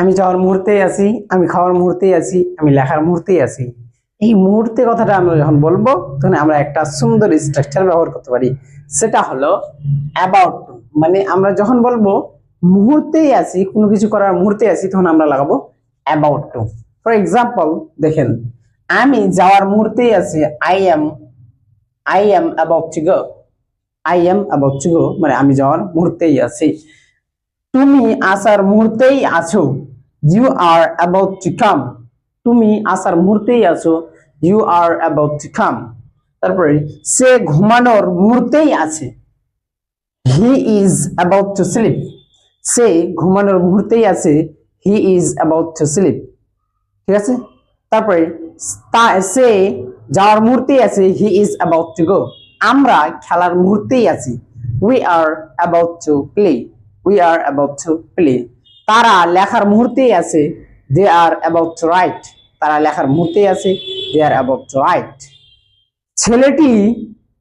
আমি যাওয়ার মুহূর্তেই আছি, আমি খাওয়ার মুহূর্তেই আছি, আমি লেখার মুহূর্তেই আছি। এই মুহূর্তে কথাটা আমরা যখন বলবো তখন আমরা একটা সুন্দর স্ট্রাকচার ব্যবহার করতে পারি, সেটা হলো অ্যাবাউট টু। মানে আমরা যখন বলবো মুহূর্তেই আছি, কোনো কিছু করার মুহূর্তে আছি, তখন আমরা লাগাবো অ্যাবাউট টু। ফর এক্সাম্পল দেখেন, আমি যাওয়ার মুহূর্তেই আছি, I am about to go. I am about to go মানে আমি যাওয়ার মুহূর্তেই আছি। তুমি আসার মুহূর্তেই আছো, you are about to come. তুমি আসার মুহূর্তেই আছো, you are about to come. তারপরে সে ঘুমানোর মুহূর্তেই আছে, he is about to sleep. সে ঘুমানোর মুহূর্তেই আছে, he is about to sleep. ঠিক আছে। তারপরে সে যাওয়ার মুহূর্তেই আছে, he is about to go. আমরা খেলার মুহূর্তেই আছি, we are about to play. We are about to play. তারা লেখার মুহূর্তেই আছে, দে আর অ্যাবাউট টু রাইট। তারা লেখার মুহূর্তেই আছে, দে আর অ্যাবাউট টু রাইট। ছেলেটি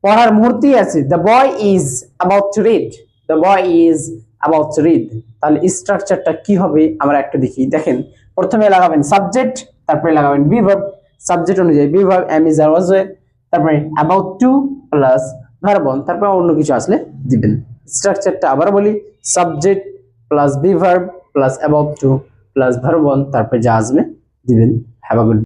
পড়ার মুহূর্তেই আছে, the boy is about to read. The boy is about to read. তাহলে স্ট্রাকচারটা কি হবে আমরা একটু দেখি। দেখেন, প্রথমে লাগাবেন সাবজেক্ট, তারপরে লাগাবেন বিভার্ব, সাবজেক্ট অনুযায়ী be verb am is are was, তারপরে about to plus verb on, তারপরে অন্য কিছু আসলে দিবেন। স্ট্রাকচারটা আবার বলি, subject plus be verb plus about to plus verb on, তারপরে যা আসবে দিবেন। Have a good